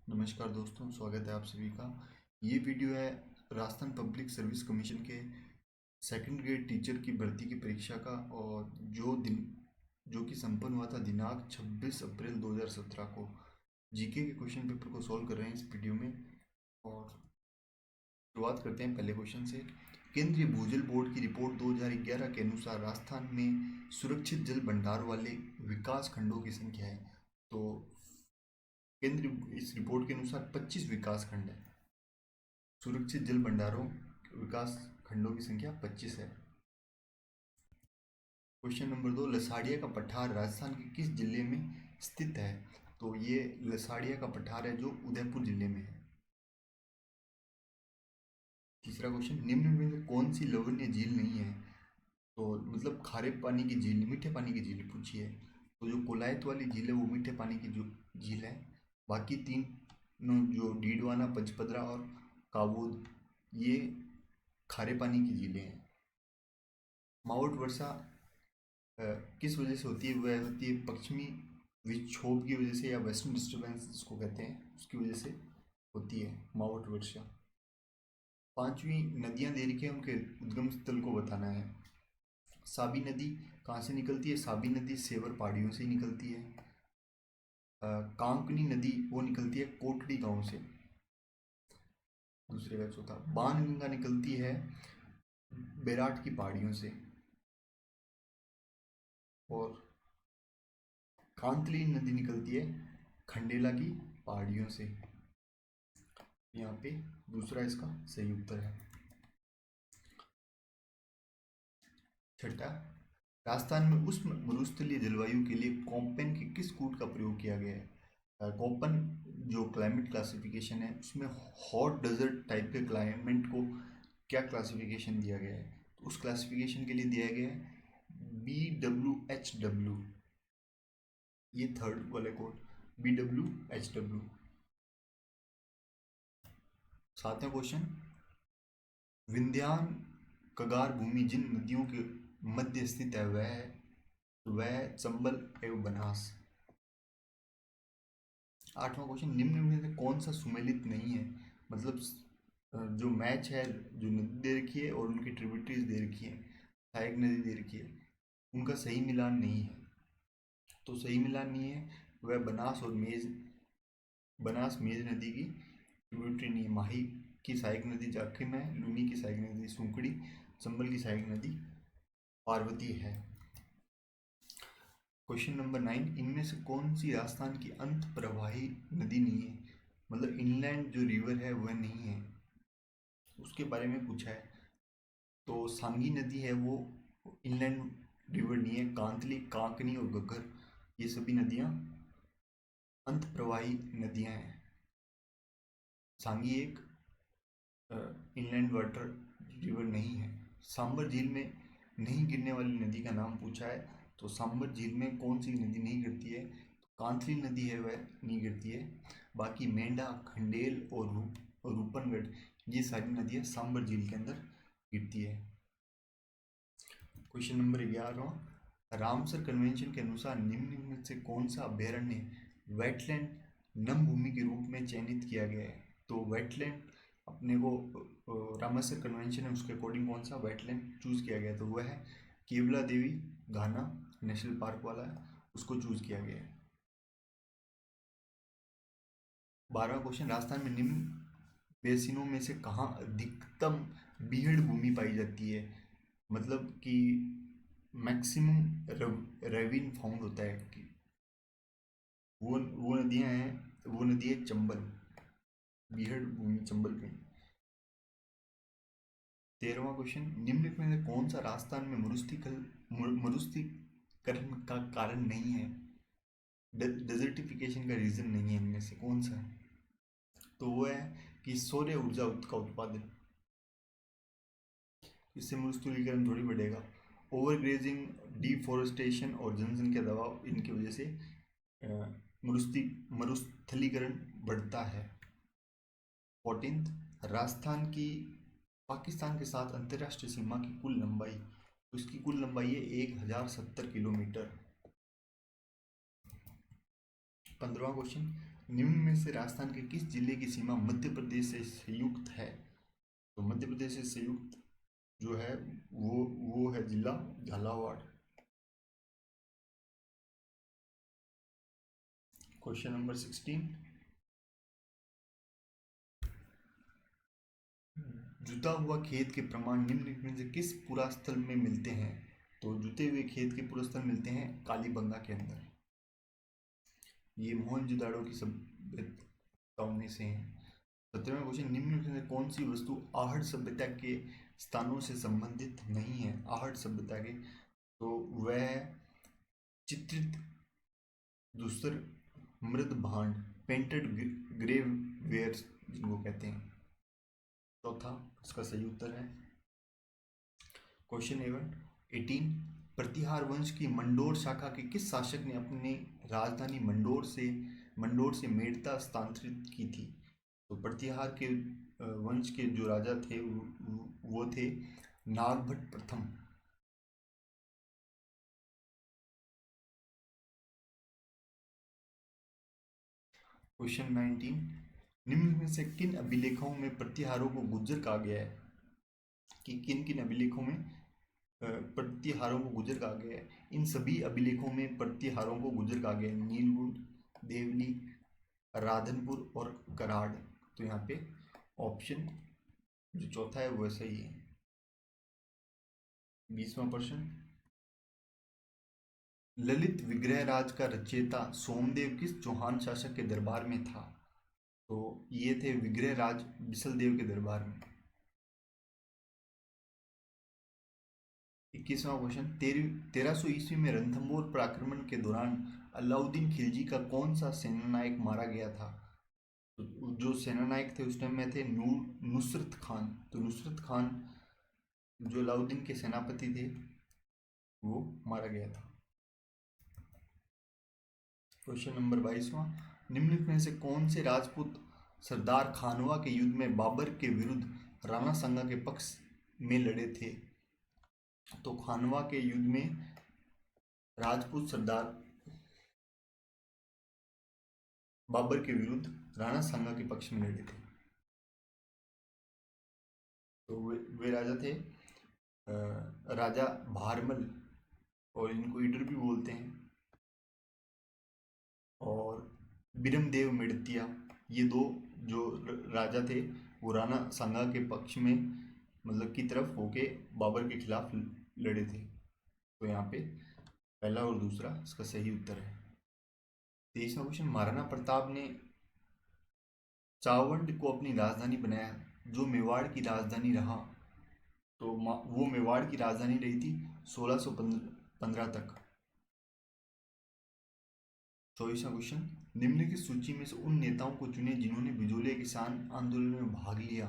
नमस्कार दोस्तों, स्वागत है आप सभी का। ये वीडियो है राजस्थान पब्लिक सर्विस कमीशन के सेकंड ग्रेड टीचर की भर्ती की परीक्षा का, और जो कि संपन्न हुआ था दिनांक 26 अप्रैल 2017 को। जीके के क्वेश्चन पेपर को सॉल्व कर रहे हैं इस वीडियो में। और शुरुआत करते हैं पहले क्वेश्चन से। केंद्रीय भूजल बोर्ड की रिपोर्ट 2011 के अनुसार राजस्थान में सुरक्षित जल भंडार वाले विकास खंडों की संख्या है। तो केंद्रीय इस रिपोर्ट के अनुसार 25 विकास खंड है। सुरक्षित जल भंडारों विकास खंडों की संख्या 25 है। क्वेश्चन नंबर 2, लसाड़िया का पठार राजस्थान के किस जिले में स्थित है? तो ये लसाड़िया का पठार है जो उदयपुर जिले में है। तीसरा क्वेश्चन, निम्न में से कौन सी लवणीय झील नहीं है? तो मतलब खारे पानी की झील, मीठे पानी की झील पूछी है। तो जो कोलायत वाली झील है वो मीठे पानी की जो झील है। बाकी तीन जो डीडवाना, पंचपदरा और काबोद, ये खारे पानी की झीलें हैं। माउंट वर्षा किस वजह से होती है? वह होती है पश्चिमी विक्षोभ की वजह से, या वेस्टर्न डिस्टर्बेंस जिसको कहते हैं, उसकी वजह से होती है माउंट वर्षा। पांचवी नदियां दे रखी है, उनके उद्गम स्थल को बताना है। साबी नदी कहाँ से निकलती है? साबी नदी सेवर पहाड़ियों से ही निकलती है। कांकनी नदी वो निकलती है कोटड़ी गांव से। दूसरे का चौथा, बाणगंगा निकलती है बैराट की पहाड़ियों से। और कांतली नदी निकलती है खंडेला की पहाड़ियों से। यहाँ पे दूसरा इसका सही उत्तर है। छठा, राजस्थान में उष्ण मरुस्थलीय जलवायु के लिए कोम्पेन के किस कूट का प्रयोग किया गया है? कोम्पन जो क्लाइमेट क्लासिफिकेशन है उसमें हॉट डेजर्ट टाइप के क्लाइमेट को क्या क्लासिफिकेशन दिया गया है? तो उस क्लासिफिकेशन के लिए दिया गया है BWHW। ये थर्ड वाले कोड BWHW। सातवां क्वेश्चन, विंध्यान कगार भूमि जिन नदियों के मध्य स्थित है वह चंबल एवं बनास। आठवां क्वेश्चन, निम्न में से कौन सा सुमेलित नहीं है? मतलब जो मैच है, जो नदी दे रखी है और उनकी ट्रिब्यूटरीज दे रखी है, सहायक नदी दे रखी है, उनका सही मिलान नहीं है। तो सही मिलान नहीं है वह बनास और मेज। बनास मेज नदी की ट्रिब्यूटरी नहीं है। माही की सहायक नदी जाखिम है, लूनी की सहायक नदी सुंकड़ी, चंबल की सहायक नदी पार्वती है। क्वेश्चन नंबर 9, इनमें से कौन सी राजस्थान की अंत प्रवाही नदी नहीं है? मतलब इनलैंड जो रिवर है वह नहीं है, उसके बारे में पूछा है। तो सांगी नदी है वो इनलैंड रिवर नहीं है। कांतली, कांकनी और घग्गर ये सभी नदियां अंत प्रवाही नदियां हैं। सांगी एक इनलैंड वाटर रिवर नहीं है। सांबर झील में नहीं गिरने वाली नदी का नाम पूछा है। तो सांबर झील में कौन सी नदी नहीं गिरती है? तो कांतली नदी है वह नहीं गिरती है। बाकी मेंढा, खंडेल और रूपनगढ़ ये सारी नदियां सांबर झील के अंदर गिरती है। क्वेश्चन नंबर 11, रामसर कन्वेंशन के अनुसार निम्न में से कौन सा अभ्यारण्य वेटलैंड नम भूमि के रूप में चयनित किया गया है? तो वेटलैंड अपने को रामसर कन्वेंशन है उसके अकॉर्डिंग कौन सा वेटलैंड चूज किया गया? तो वह है केवला देवी घाना नेशनल पार्क वाला है, उसको चूज किया गया है। 12वां क्वेश्चन, राजस्थान में निम्न बेसिनों में से कहाँ अधिकतम बीहड़ भूमि पाई जाती है? मतलब कि मैक्सिमम रेविन फाउंड होता है कि वो नदियां हैं। वो नदी है चंबल, बीहड़ भूमि चंबल में। 13वां क्वेश्चन, निम्नलिखित में से कौन सा राजस्थान में मरुस्थलीकरण का कारण नहीं है? डेजर्टिफिकेशन का रीजन नहीं है, इनमें से कौन सा है? तो वो है कि सौर ऊर्जा का उत्पादन, इससे मरुस्थलीकरण थोड़ी बढ़ेगा। ओवर ग्रेजिंग, डिफोरेस्टेशन और जनसंख्या दबाव, इनकी वजह से मरुस्थलीकरण बढ़ता है। 14, राजस्थान की पाकिस्तान के साथ अंतर्राष्ट्रीय सीमा की कुल लंबाई, तो इसकी कुल लंबाई है 1070 किलोमीटर। 15वां क्वेश्चन, निम्न में से राजस्थान के किस जिले की सीमा मध्य प्रदेश से संयुक्त है? तो मध्य प्रदेश से संयुक्त जो है वो है जिला झालावाड़। क्वेश्चन नंबर 16, जुता हुआ खेत के प्रमाण निम्नलिखित में से किस पुरास्थल में मिलते हैं? तो जुते हुए खेत के पुरास्थल मिलते हैं कालीबंगा के अंदर। ये मोहनजोदाड़ो की सभ्यताओं में से है। 17वां क्वेश्चन, निम्नलिखित में से कौन सी वस्तु आहट सभ्यता के स्थानों से संबंधित नहीं है? आहट सभ्यता के, तो वह है चित्रित दूसर मृद भांड, पेंटेड ग्रेव वेयर जिनको कहते हैं। चौथा इसका सही उत्तर है। क्वेश्चन एवन 18, प्रतिहार वंश की मंडोर शाखा के किस शासक ने अपनी राजधानी मंडोर से मेड़ता स्थानांतरित की थी? तो प्रतिहार के वंश के जो राजा थे वो थे नागभट्ट प्रथम। क्वेश्चन 19, निम्न में से किन अभिलेखों में प्रतिहारों को गुज्जर कहा गया है? कि किन किन अभिलेखों में प्रतिहारों को गुज्जर कहा गया है? इन सभी अभिलेखों में प्रतिहारों को गुज्जर कहा गया है, नीलगुंड, देवली, राधनपुर और कराड़। तो यहाँ पे ऑप्शन जो चौथा है वो सही है। 20वां प्रश्न, ललित विग्रहराज का रचयिता सोमदेव किस चौहान शासक के दरबार में था? तो ये थे विग्रहराज बिसलदेव के दरबार में। 21वां क्वेश्चन, 1300 ईस्वी में रणथंभौर पराक्रमण के दौरान अलाउद्दीन खिलजी का कौन सा सेनानायक मारा गया था? तो जो सेनानायक थे उस टाइम में थे नुसरत खान। तो नुसरत खान जो अलाउद्दीन के सेनापति थे वो मारा गया था। क्वेश्चन नंबर 22वां, निम्नलिखित में से कौन से राजपूत सरदार खानवा के युद्ध में बाबर के विरुद्ध राणा सांगा के पक्ष में लड़े थे? तो खानवा के युद्ध में राजपूत सरदार बाबर के विरुद्ध राणा सांगा के पक्ष में लड़े थे। तो वे राजा थे राजा भारमल, और इनको ईडर भी बोलते हैं, और बिरमदेव मेड़तिया। ये दो जो राजा थे वो राणा सांगा के पक्ष में मतलब की तरफ होके बाबर के खिलाफ लड़े थे। तो यहाँ पे पहला और दूसरा इसका सही उत्तर है। 23वां क्वेश्चन, महाराणा प्रताप ने चावंड को अपनी राजधानी बनाया जो मेवाड़ की राजधानी रहा। तो वो मेवाड़ की राजधानी रही थी 1615 तक। 24वां क्वेश्चन, निम्नलिखित सूची में से उन नेताओं को चुने जिन्होंने बिजोलिया किसान आंदोलन में भाग लिया।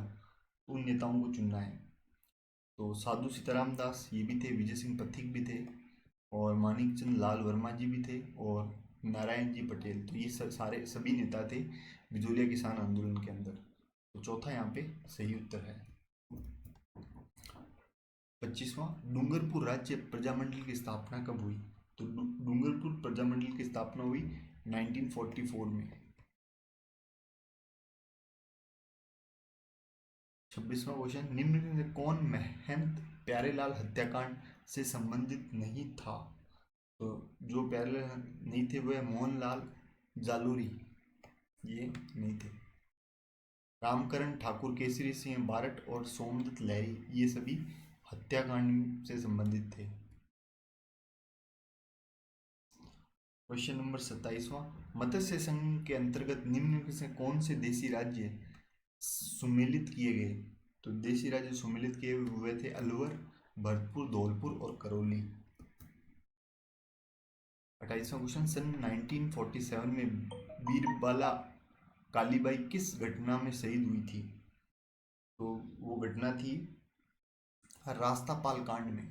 उन नेताओं को चुनना है। तो साधु सीताराम दास ये भी थे, विजय सिंह पथिक भी थे, और मानिक चंद लाल वर्मा जी भी थे, और नारायण जी पटेल। तो ये सारे सभी नेता थे बिजोलिया किसान आंदोलन के अंदर। तो चौथा यहाँ पे सही उत्तर है। 25वां, डूंगरपुर राज्य प्रजामंडल की स्थापना कब हुई? तो डूंगरपुर प्रजामंडल की स्थापना हुई 1944 में। 26वां क्वेश्चन, निम्न में से कौन महंत प्यारेलाल हत्याकांड से संबंधित नहीं था? तो जो प्यारेलाल नहीं थे वह मोहनलाल जालोरी, ये नहीं थे। रामकरण ठाकुर, केसरी सिंह बारट और सोमदत्त लहरी ये सभी हत्याकांड से संबंधित थे। क्वेश्चन नंबर 27वां, मत्स्य संघ के अंतर्गत निम्न में से कौन से देशी राज्य सुमेलित किए गए? तो देशी राज्य सुमेलित किए हुए थे अलवर, भरतपुर, धौलपुर और करौली। 28वां क्वेश्चन, सन 1947 में बीरबाला कालीबाई किस घटना में शहीद हुई थी? तो वो घटना थी रास्तापाल कांड में।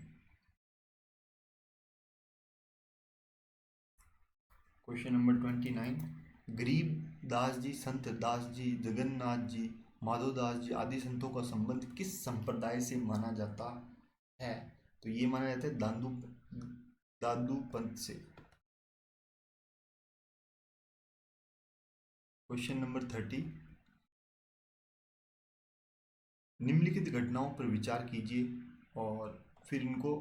क्वेश्चन नंबर 29, गरीब दास जी, संत दास जी, जगन्नाथ जी, माधव दास जी आदि संतों का संबंध किस संप्रदाय से माना जाता है? तो ये माना जाता है दादू पंथ से। क्वेश्चन नंबर 30, निम्नलिखित घटनाओं पर विचार कीजिए और फिर इनको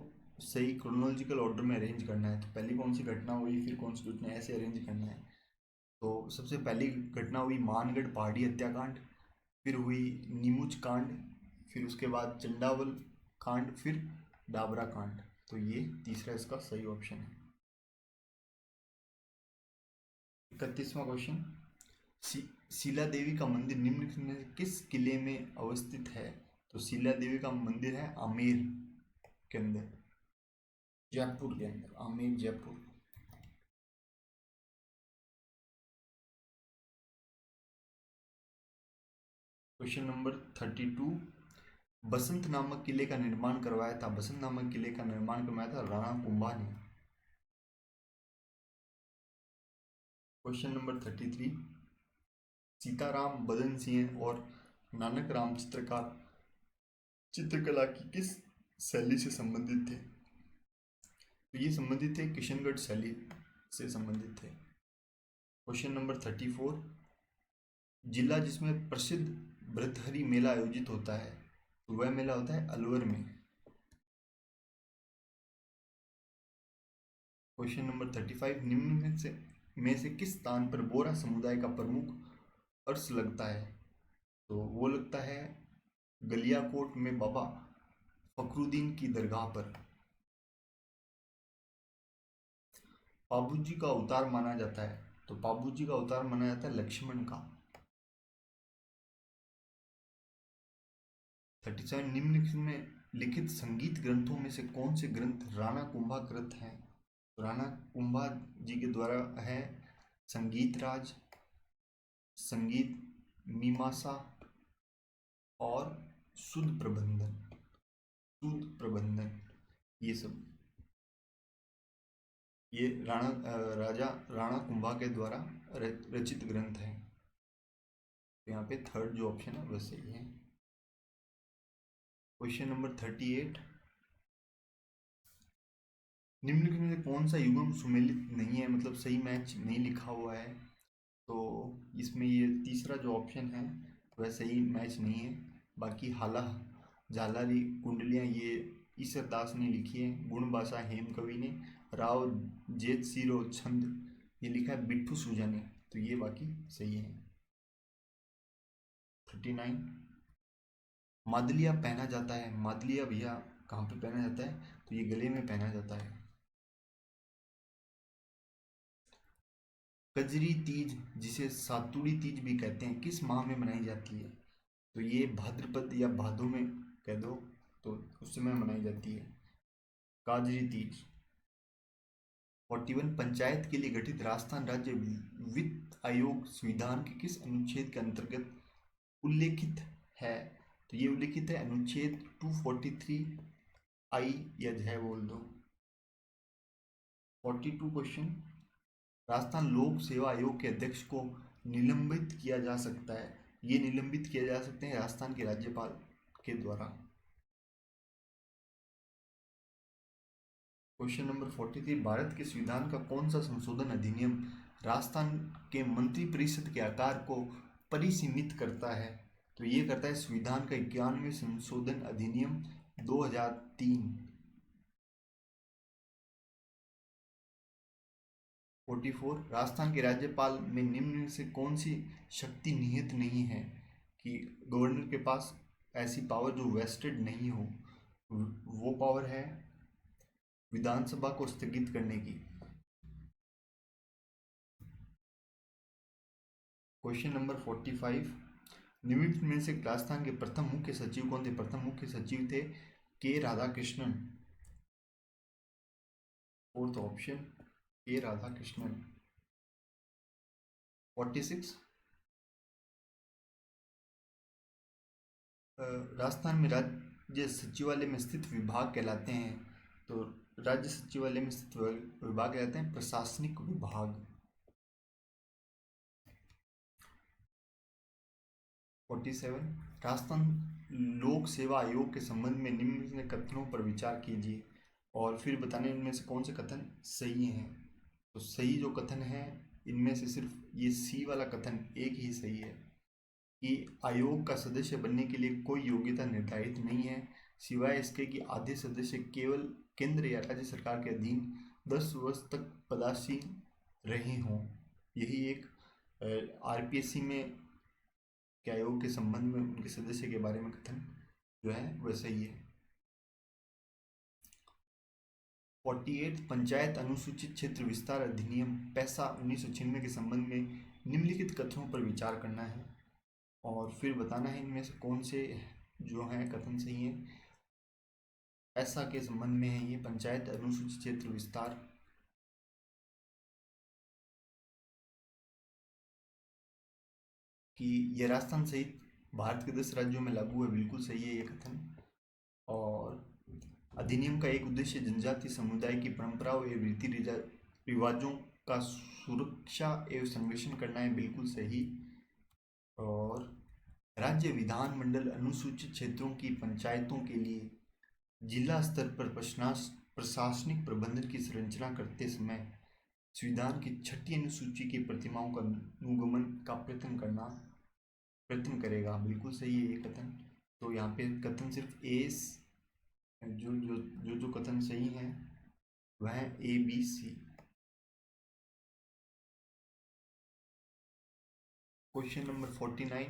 सही क्रोनोलॉजिकल ऑर्डर में अरेंज करना है। तो पहली कौन सी घटना हुई, फिर कौन सी घटना, ऐसे अरेंज करना है। तो सबसे पहली घटना हुई मानगढ़ पहाड़ी हत्याकांड, फिर हुई नीमुच कांड, फिर उसके बाद चंडावल कांड, फिर डाबरा कांड। तो ये तीसरा इसका सही ऑप्शन है। 31वां क्वेश्चन, शीला देवी का मंदिर निम्नलिखित में से किस किले में अवस्थित है। तो शीला देवी का मंदिर है आमेर के अंदर, जयपुर के अंदर, आमेर जयपुर। क्वेश्चन नंबर 32, बसंत नामक किले का निर्माण करवाया था, बसंत नामक किले का निर्माण करवाया था राणा कुंभा ने। क्वेश्चन नंबर 33, सीताराम बदन सिंह और नानक राम चित्रकार चित्रकला की किस शैली से संबंधित थे। तो ये संबंधित थे किशनगढ़ शैली से संबंधित थे। क्वेश्चन नंबर 34, जिला जिसमें प्रसिद्ध भृतहरि मेला आयोजित होता है, तो वह मेला होता है अलवर में। क्वेश्चन नंबर 35, निम्न में से किस स्थान पर बोरा समुदाय का प्रमुख अर्श लगता है। तो वो लगता है गलियाकोट में बाबा फखरुद्दीन की दरगाह पर। पाबूजी का अवतार माना जाता है, तो पाबूजी का अवतार माना जाता है लक्ष्मण का। 37, निम्नलिखित में लिखित संगीत ग्रंथों में से कौन से ग्रंथ राणा कुंभा कृत हैं। तो राणा कुंभा जी के द्वारा है संगीत राज, संगीत मीमांसा और शुद्ध प्रबंधन, शुद्ध प्रबंधन, ये सब ये राजा राणा कुंभा के द्वारा रचित ग्रंथ हैं। तो यहाँ पे थर्ड जो ऑप्शन है वह सही है। क्वेश्चन नंबर 38, निम्नलिखित में से कौन सा युग्म सुमेलित नहीं है, मतलब सही मैच नहीं लिखा हुआ है। तो इसमें ये तीसरा जो ऑप्शन है वह सही मैच नहीं है। बाकी हाला झालारी कुंडलियाँ ये ईसर दास ने लिखी है, गुणबासा हेम कवि ने, राव जेत सिरो छंद ये लिखा है बिट्ठू सूजा ने। तो ये बाकी सही है। 39, मादलिया पहना जाता है, मादलिया भैया कहाँ पे पहना जाता है। तो ये गले में पहना जाता है। कजरी तीज जिसे सातुड़ी तीज भी कहते हैं किस माह में मनाई जाती है। तो ये भाद्रपद या भादो में कह दो, तो उस समय मनाई जाती है काजरी तीज। 41, पंचायत के लिए गठित राजस्थान राज्य वित्त आयोग संविधान के किस अनुच्छेद के अंतर्गत उल्लेखित है। तो ये उल्लेखित है अनुच्छेद 243 आई या जय बोल दो। 42 क्वेश्चन, राजस्थान लोक सेवा आयोग के अध्यक्ष को निलंबित किया जा सकता है, ये निलंबित किया जा सकते हैं राजस्थान के राज्यपाल के द्वारा। क्वेश्चन नंबर 43, भारत के संविधान का कौन सा संशोधन अधिनियम राजस्थान के मंत्रिपरिषद के आकार को परिसीमित करता है। तो ये करता है संविधान का 91वें संशोधन अधिनियम 2003। 44, राजस्थान के राज्यपाल में निम्न में से कौन सी शक्ति निहित नहीं है कि गवर्नर के पास ऐसी पावर जो वेस्टेड नहीं हो। वो पावर है विधानसभा को स्थगित करने की। क्वेश्चन नंबर 45, निम्नलिखित में से राजस्थान के प्रथम मुख्य सचिव कौन थे। प्रथम मुख्य सचिव थे के राधाकृष्णन। फोर्थ ऑप्शन के राधाकृष्णन। 46, राजस्थान में राज्य सचिवालय में स्थित विभाग कहलाते हैं। तो राज्य सचिवालय में स्थित विभाग कहलाते हैं प्रशासनिक विभाग। 47, राजस्थान लोक सेवा आयोग के संबंध में निम्नलिखित कथनों पर विचार कीजिए और फिर बताने इनमें से कौन से कथन सही हैं। तो सही जो कथन है इनमें से सिर्फ ये सी वाला कथन एक ही सही है कि आयोग का सदस्य बनने के लिए कोई योग्यता निर्धारित नहीं है, सिवाय इसके कि आधे सदस्य केवल केंद्र या राज्य सरकार के अधीन 10 वर्ष तक पदासीन रहे हों। यही एक आरपीएससी में के आयोग के संबंध में उनके सदस्य के बारे में कथन जो है वह सही है। 48 पंचायत अनुसूचित क्षेत्र विस्तार अधिनियम पैसा 1996 के संबंध में निम्नलिखित कथनों पर विचार करना है और फिर बताना है इनमें से कौन से जो हैं कथन सही है। पैसा के संबंध में है ये पंचायत अनुसूचित क्षेत्र विस्तार। कि यह राजस्थान सहित भारत के 10 राज्यों में लागू है, बिल्कुल सही है ये कथन। और अधिनियम का एक उद्देश्य जनजातीय समुदाय की परंपराओं एवं रीति रिवाजों का सुरक्षा एवं संरक्षण करना है, बिल्कुल सही। और राज्य विधानमंडल अनुसूचित क्षेत्रों की पंचायतों के लिए जिला स्तर पर प्रशासनिक प्रबंधन की संरचना करते समय संविधान की 6ठी अनुसूची की प्रतिमाओं का अनुगमन का प्रयत्न करेगा, बिल्कुल सही है ये कथन। तो यहाँ पे कथन सिर्फ जो कथन सही है वह है A B C. Question number 49,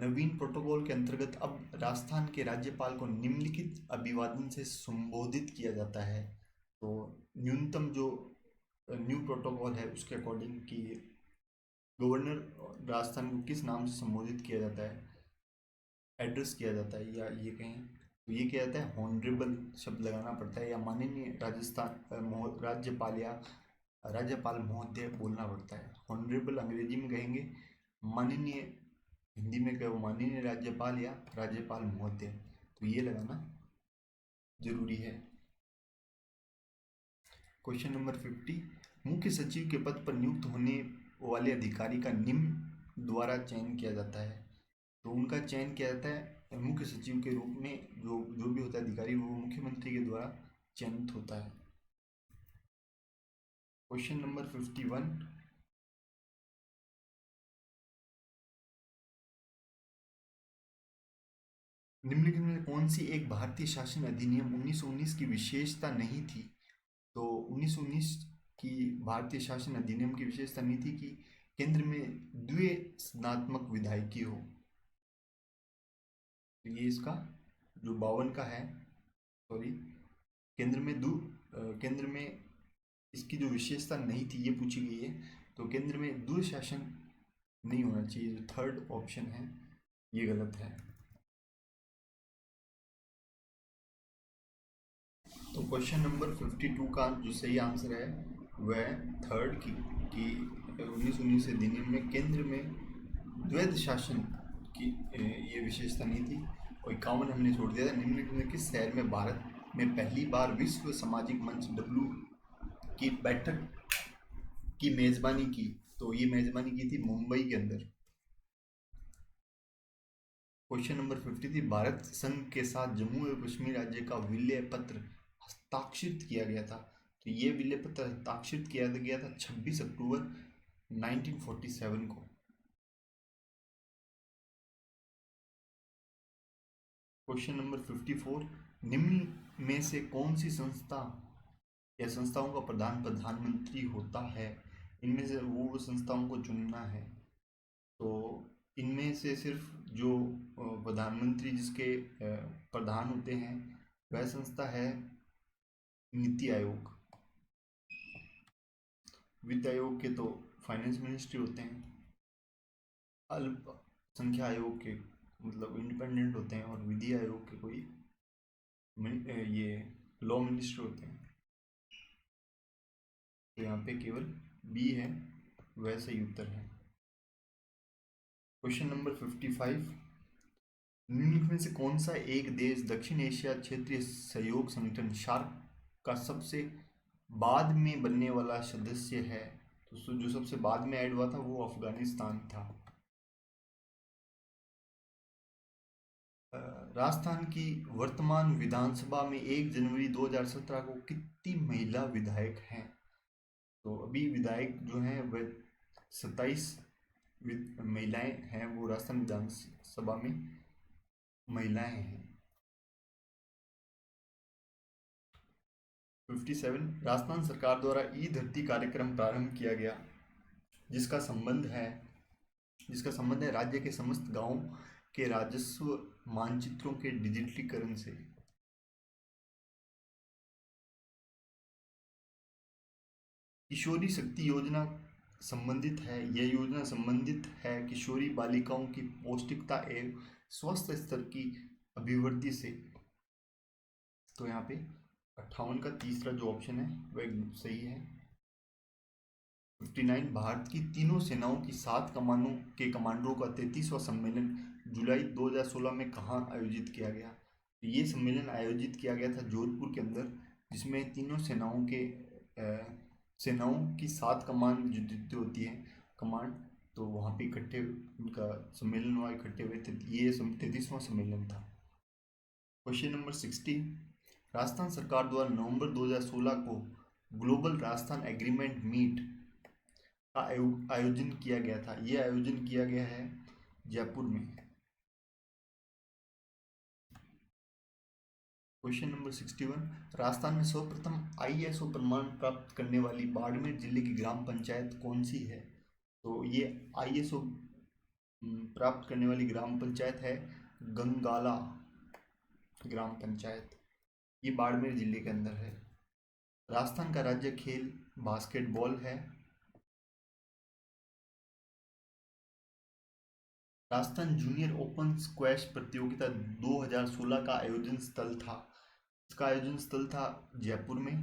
नवीन प्रोटोकॉल के अंतर्गत अब राजस्थान के राज्यपाल को निम्नलिखित अभिवादन से संबोधित किया जाता है। तो न्यूनतम जो न्यू प्रोटोकॉल है उसके अकॉर्डिंग कि गवर्नर राजस्थान को किस नाम से संबोधित किया जाता है, एड्रेस किया जाता है, या ये कहें तो ये क्या जाता है, हॉनरेबल शब्द लगाना पड़ता है, या माननीय राज्यपाल या राज्यपाल महोदय बोलना पड़ता है। हॉनरेबल अंग्रेजी में कहेंगे, माननीय हिंदी में कहो माननीय राज्यपाल या राज्यपाल महोदय, तो ये लगाना जरूरी है। क्वेश्चन नंबर 50, मुख्य सचिव के पद पर नियुक्त होने वाले अधिकारी का निम्न द्वारा चयन किया जाता है। तो उनका चयन किया जाता है मुख्य सचिव के रूप में, जो भी होता है अधिकारी वो मुख्यमंत्री के द्वारा चयनित होता है। क्वेश्चन नंबर 51, निम्नलिखित में कौन सी एक भारतीय शासन अधिनियम 1919 की विशेषता नहीं थी। तो 1919 की भारतीय शासन अधिनियम की विशेषता नहीं थी कि केंद्र में द्विसदनात्मक विधायिकी हो। तो ये इसका जो 52 का है, सॉरी, केंद्र में इसकी जो विशेषता नहीं थी ये पूछी गई है। तो केंद्र में द्विशासन नहीं होना चाहिए, जो थर्ड ऑप्शन है ये गलत है। तो क्वेश्चन नंबर 52 का जो सही आंसर है वह थर्ड की 1919 अधिनियम में केंद्र में द्वैध शासन की ये विशेषता नहीं थी। और 51 हमने छोड़ दिया था, निम्नलिखित में किस शहर में भारत में पहली बार विश्व सामाजिक मंच डब्ल्यू की बैठक की मेजबानी की। तो ये मेजबानी की थी मुंबई के अंदर। क्वेश्चन नंबर 53, भारत संघ के साथ जम्मू एवं कश्मीर राज्य का विलय पत्र हस्ताक्षरित किया गया था। तो ये विलय पत्र हस्ताक्षरित किया गया था 26 अक्टूबर 1947 को। क्वेश्चन नंबर 54, निम्न में से कौन सी संस्था या संस्थाओं का प्रधान प्रधानमंत्री होता है। इनमें से वो संस्थाओं को चुनना है। तो इनमें से सिर्फ जो प्रधानमंत्री जिसके प्रधान होते हैं वह संस्था है नीति आयोग। वित्त आयोग के तो फाइनेंस मिनिस्ट्री होते हैं। अल्पसंख्या आयोग के मतलब इंडिपेंडेंट होते हैं, और विधि आयोग के कोई ये लॉ मिनिस्टर होते हैं। तो यहाँ पे केवल बी है, वह सही उत्तर है। क्वेश्चन नंबर 55, निम्नलिखित में से कौन सा एक देश दक्षिण एशिया क्षेत्रीय सहयोग संगठन शार्क का सबसे बाद में बनने वाला सदस्य है। तो जो सबसे बाद में ऐड हुआ था वो अफगानिस्तान था। राजस्थान की वर्तमान विधानसभा में 1 जनवरी 2017 को कितनी महिला विधायक हैं। तो अभी विधायक जो हैं वह 27 महिलाएं हैं, वो राजस्थान विधानसभा में महिलाएं हैं। 57, राजस्थान सरकार द्वारा ई धरती कार्यक्रम प्रारंभ किया गया, जिसका संबंध है राज्य के समस्त गांवों के राजस्व मानचित्रों के डिजिटलीकरण से। किशोरी शक्ति योजना संबंधित है, यह योजना संबंधित है किशोरी बालिकाओं की पौष्टिकता एवं स्वस्थ स्तर की अभिवृद्धि से। तो यहाँ पे 58 का तीसरा जो ऑप्शन है वह सही है। 59, भारत की तीनों सेनाओं की 7 कमानों के कमांडरों का 33वां सम्मेलन जुलाई 2016 में कहाँ आयोजित किया गया? तो ये सम्मेलन आयोजित किया गया था जोधपुर के अंदर, जिसमें तीनों सेनाओं की 7 कमान जो होती है कमांड, तो वहाँ पे इकट्ठे उनका सम्मेलन हुआ, इकट्ठे हुए थे। ये 33वां सम्मेलन था। क्वेश्चन नंबर 60, राजस्थान सरकार द्वारा नवंबर 2016 को ग्लोबल राजस्थान एग्रीमेंट मीट का आयोजन किया गया था। यह आयोजन किया गया है जयपुर में। क्वेश्चन नंबर 61, राजस्थान में सर्वप्रथम ISO प्रमाण प्राप्त करने वाली बाड़मेर जिले की ग्राम पंचायत कौन सी है? तो ये ISO प्राप्त करने वाली ग्राम पंचायत है गंगाला ग्राम पंचायत, ये बाड़मेर जिले के अंदर है। राजस्थान का राज्य खेल बास्केटबॉल है। राजस्थान जूनियर ओपन स्क्वैश प्रतियोगिता 2016 का आयोजन स्थल था, इसका आयोजन स्थल था जयपुर में।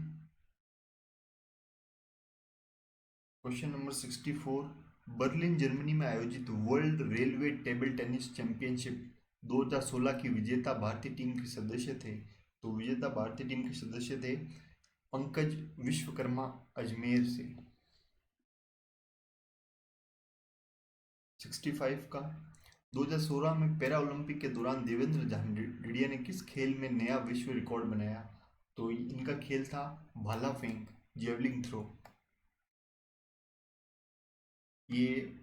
क्वेश्चन नंबर 64, बर्लिन जर्मनी में आयोजित world railway table tennis championship 2016 की विजेता भारतीय टीम के सदस्य थे। तो विजेता भारतीय टीम के सदस्य थे पंकज विश्वकर्मा अजमेर से। 65 का, 2016 में पैरा ओलंपिक के दौरान देवेंद्र झांझड़िया ने किस खेल में नया विश्व रिकॉर्ड बनाया? तो इनका खेल था भाला फेंक, जेवलिंग थ्रो। ये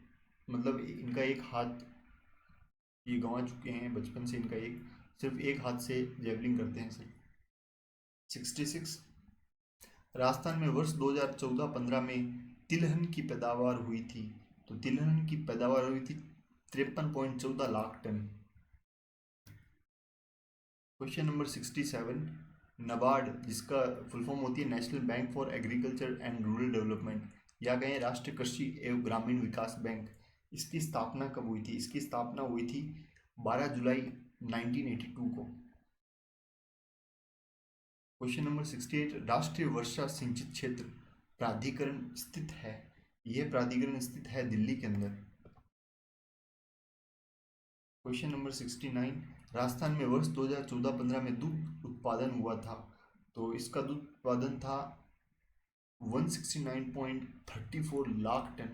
मतलब इनका एक हाथ ये गंवा चुके हैं बचपन से, इनका सिर्फ एक हाथ से जेवलिंग करते हैं सिर्फ। 66, राजस्थान में वर्ष 2014-15 में तिलहन की पैदावार हुई थी। तो तिलहन की पैदावार हुई थी 53.14 lakh ton. Question number 67, NABARD, जिसका फुल फॉर्म होती है National Bank for Agriculture and Rural Development, या कहें राष्ट्रीय कृषि एवं ग्रामीण विकास बैंक, इसकी स्थापना कब हुई थी? इसकी स्थापना हुई थी 12 जुलाई 1982 को। क्वेश्चन नंबर 68, राष्ट्रीय वर्षा सिंचित क्षेत्र प्राधिकरण स्थित है, यह प्राधिकरण स्थित है दिल्ली के अंदर। क्वेश्चन नंबर 69, राजस्थान में वर्ष 2014-15 में दूध उत्पादन हुआ था। तो इसका दूध उत्पादन था 169.34 लाख टन,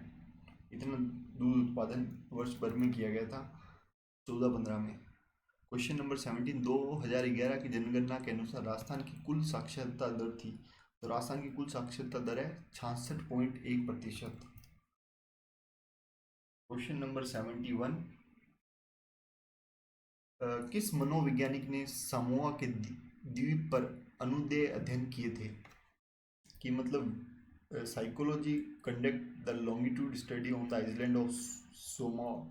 इतना दूध उत्पादन वर्ष भर में किया गया था 14-15 में। क्वेश्चन नंबर 17, 2011 की जनगणना के अनुसार राजस्थान की कुल साक्षरता दर थी। तो राजस्थान की कुल साक्षरता दर है 66.1%। क्वेश्चन नंबर 71, किस मनोवैज्ञानिक ने समोआ के द्वीप पर अनुदैर्ध्य अध्ययन किए थे? कि मतलब psychology conduct the longitude study on the island of Samoa.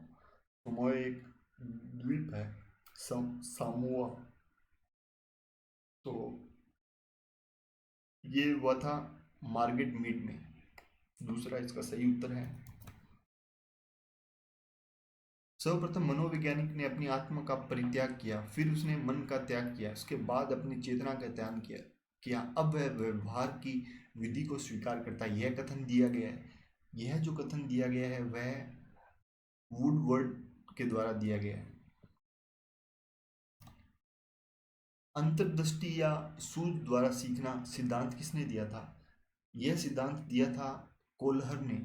Samoa एक द्वीप है सामोआ, तो ये हुआ था मार्गेट मीड में। दूसरा इसका सही उत्तर है। सर्वप्रथम मनोवैज्ञानिक ने अपनी आत्मा का परित्याग किया, फिर उसने मन का त्याग किया, उसके बाद अपनी चेतना का त्याग किया। अब वह व्यवहार की विधि को स्वीकार करता है, यह कथन दिया गया है। यह जो कथन दिया गया है वह वुडवर्ड के द्वारा दिया गया है। अंतर्दृष्टि या सूझ द्वारा सीखना सिद्धांत किसने दिया था? यह सिद्धांत दिया था कोलहर ने।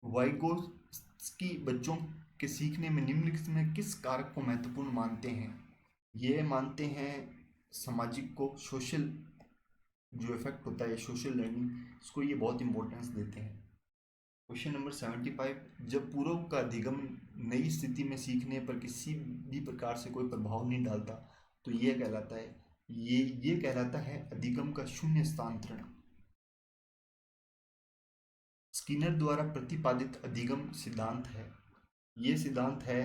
वाइगोत्स्की बच्चों के सीखने में निम्नलिखित में किस कारक को महत्वपूर्ण मानते हैं? ये मानते हैं सामाजिक को, सोशल जो इफेक्ट होता है सोशल लर्निंग, इसको ये बहुत इंपॉर्टेंस देते हैं। क्वेश्चन नंबर 75, जब पूर्व का अधिगम नई स्थिति में सीखने पर किसी भी प्रकार से कोई प्रभाव नहीं डालता तो ये कहलाता है, ये कहलाता है अधिगम का शून्य स्थानांतरण। स्किनर द्वारा प्रतिपादित अधिगम सिद्धांत है, ये सिद्धांत है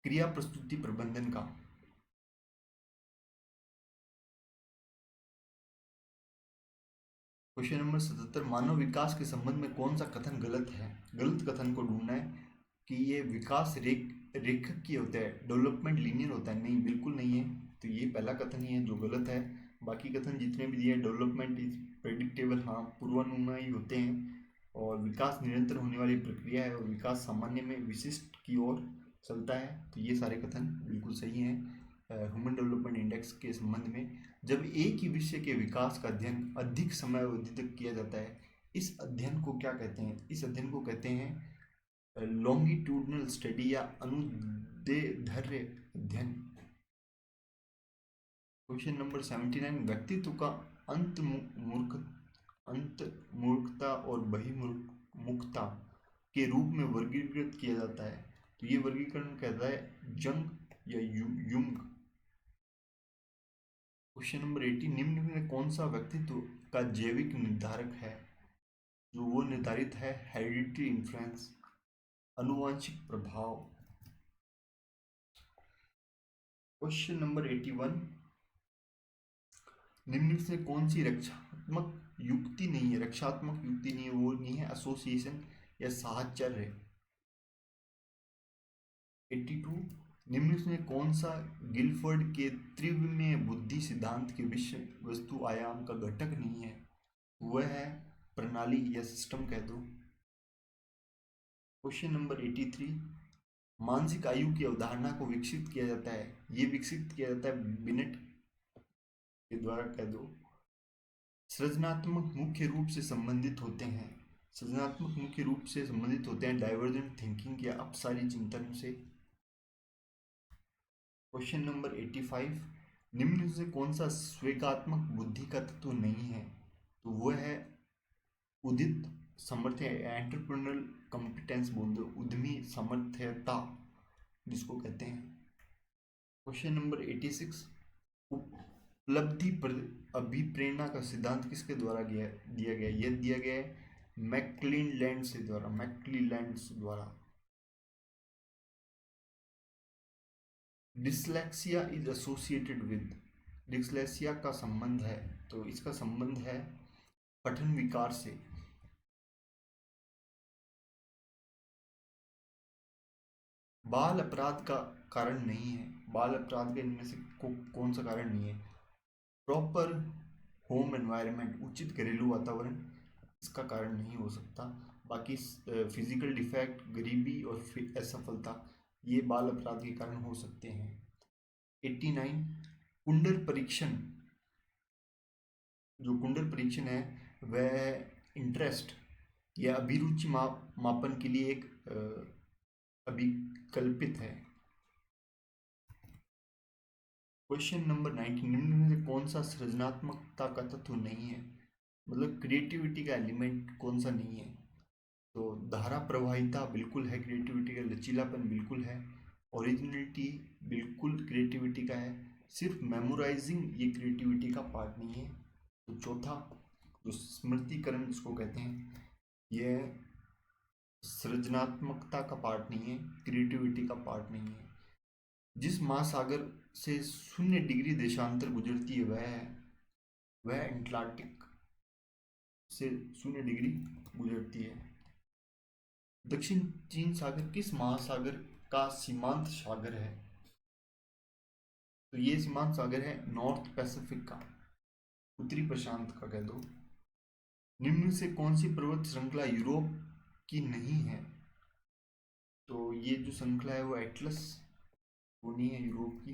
क्रिया प्रस्तुति प्रबंधन का। क्वेश्चन नंबर 77, मानव विकास के संबंध में कौन सा कथन गलत है? गलत कथन को ढूंढना है कि ये विकास रेखकीय होता है, डेवलपमेंट लीनियर होता है। नहीं, बिल्कुल नहीं है। तो ये पहला कथन ही है जो गलत है। बाकी कथन जितने भी दिए, डेवलपमेंट इज प्रेडिक्टेबल, हाँ पूर्वानुमानी होते हैं, और विकास निरंतर होने वाली प्रक्रिया है, और विकास सामान्य में विशिष्ट की ओर चलता है। तो ये सारे कथन बिल्कुल सही हैं। ह्यूमन डेवलपमेंट इंडेक्स के संबंध में, जब एक ही विषय के विकास का अध्ययन अधिक समय अवधि तक किया जाता है, इस अध्ययन को क्या कहते हैं? इस अध्ययन को कहते हैं लॉन्गिट्यूडनल स्टडी या अनुदैर्ध्य अध्ययन। क्वेश्चन नंबर 79, व्यक्तित्व का अंत मूर्खता और बहिर्मुखता के रूप में वर्गीकृत किया जाता है। तो ये वर्गीकरण कहता है जंग या युंग। क्वेश्चन नंबर 80, निम्न में कौन सा व्यक्तित्व का जैविक निर्धारक है? जो वो निर्धारित है हेरिडिटरी इन्फ्लुएंस, अनुवांशिक प्रभाव। क्वेश्चन नंबर 81, निम्न से कौन सी रक्षात्मक युक्ति नहीं है? रक्षात्मक युक्ति नहीं है, वो नहीं है एसोसिएशन या साहचर्य। 82, निम्न में कौन सा गिलफोर्ड के त्रिविमीय बुद्धि सिद्धांत के विषय वस्तु आयाम का घटक नहीं है? वह है प्रणाली या सिस्टम कह दो। क्वेश्चन नंबर 83, मानसिक आयु की अवधारणा को विकसित किया जाता है, ये विकसित किया जाता है बिनेट के द्वारा कह दो। सृजनात्मक मुख्य रूप से संबंधित होते हैं, सृजनात्मक मुख्य रूप से संबंधित होते हैं डाइवर्जेंट थिंकिंग या अपसारी चिंतन से। क्वेश्चन नंबर 85, निम्न से कौन सा स्वेगात्मक बुद्धि का तत्व नहीं है? तो वह है उदित सामर्थ्य, एंटरप्रेन्योरल कॉम्पिटेंस बोल दो, उद्यमी सामर्थ्यता जिसको कहते हैं। क्वेश्चन नंबर 86, उपलब्धि अभिप्रेरणा का सिद्धांत किसके द्वारा दिया गया? यह दिया गया है मैक्क्लीलैंड द्वारा। Dyslexia is associated with, dyslexia का संबंध है, तो इसका संबंध है पठन विकार से। बाल अपराध का कारण नहीं है, बाल अपराध के इनमें से कौन सा कारण नहीं है? प्रॉपर होम एनवायरनमेंट, उचित घरेलू वातावरण इसका कारण नहीं हो सकता। बाकी फिजिकल डिफेक्ट, गरीबी और असफलता ये बाल अपराध के कारण हो सकते हैं। 89, कुंडल परीक्षण, जो कुंडल परीक्षण है वह इंटरेस्ट या अभिरुचि मापन के लिए एक अभिकल्पित है। क्वेश्चन नंबर 90, निम्न में से कौन सा सृजनात्मकता का तत्व नहीं है? मतलब क्रिएटिविटी का एलिमेंट कौन सा नहीं है? तो धारा प्रवाहिता बिल्कुल है क्रिएटिविटी का, लचीलापन बिल्कुल है, ओरिजिनलिटी बिल्कुल क्रिएटिविटी का है, सिर्फ मेमोराइजिंग ये क्रिएटिविटी का पार्ट नहीं है। तो चौथा जो स्मृतिकरण जिसको कहते हैं, यह सृजनात्मकता का पार्ट नहीं है, क्रिएटिविटी का पार्ट नहीं है। जिस महासागर से 0 डिग्री देशांतर गुजरती है वह एटलांटिक से 0 डिग्री गुजरती है। दक्षिण चीन सागर किस महासागर का सीमांत सागर है? तो ये सीमांत सागर है नॉर्थ पैसिफिक का, उत्तरी प्रशांत का कह दो। निम्न से कौन सी पर्वत श्रृंखला यूरोप की नहीं है? तो ये जो श्रृंखला है वो एटलस, वो नहीं है यूरोप की।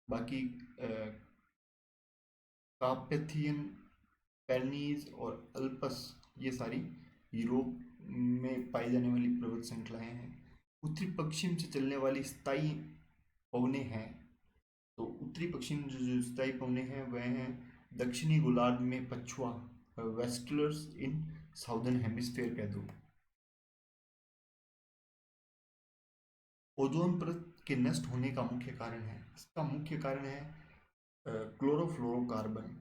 बाकी कार्पेथियन, पेरनीज और अल्पस ये सारी यूरोप में पाई जाने वाली पर्वत श्रृंखलाएं हैं। उत्तरी पश्चिम से चलने वाली स्थायी पवनें हैं तो उत्तरी पश्चिम जो स्थायी पवने हैं वह हैं दक्षिणी गोलार्ध में पछुआ, वेस्टर्नर्स इन साउदर्न हेमिस्फेयर कह दो। ओजोन परत के नष्ट होने का मुख्य कारण है, इसका मुख्य कारण है क्लोरोफ्लोरोकार्बन।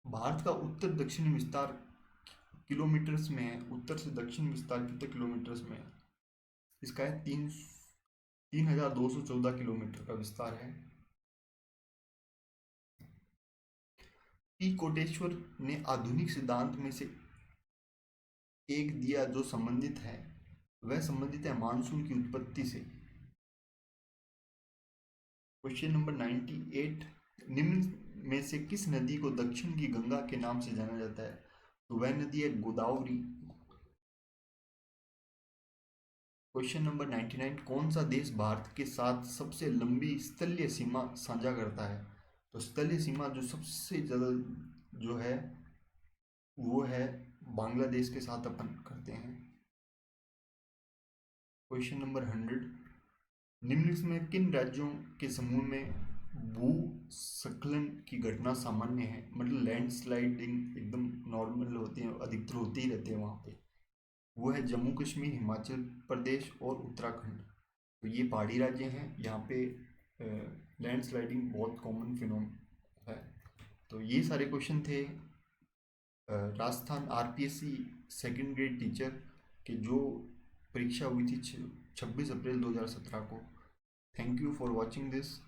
भारत का उत्तर दक्षिणी विस्तार किलोमीटर्स में है, उत्तर से दक्षिण विस्तार कितने किलोमीटर्स में है? इसका है 3214 किलोमीटर का विस्तार है। पी कोटेश्वर ने आधुनिक सिद्धांत में से एक दिया जो संबंधित है, वह संबंधित है मानसून की उत्पत्ति से। क्वेश्चन नंबर 98, निम्न में से किस नदी को दक्षिण की गंगा के नाम से जाना जाता है? तो वह नदी है गोदावरी। क्वेश्चन नंबर 99, कौन सा देश भारत के साथ सबसे लंबी स्थलीय सीमा साझा करता है? तो स्थलीय सीमा जो सबसे ज़्यादा जो है वो है बांग्लादेश के साथ अपन करते हैं। क्वेश्चन नंबर 100, निम्न में किन राज्यों के समूह में भूस्खलन की घटना सामान्य है? मतलब लैंडस्लाइडिंग एकदम नॉर्मल होती है, अधिकतर होते ही रहते हैं वहाँ पे। वो है जम्मू कश्मीर, हिमाचल प्रदेश और उत्तराखंड। तो ये पहाड़ी राज्य हैं, यहाँ पे लैंडस्लाइडिंग बहुत कॉमन फिनोम है। तो ये सारे क्वेश्चन थे Rajasthan RPSC second grade teacher के जो परीक्षा हुई थी 26 अप्रैल 2017 को। Thank you for watching this.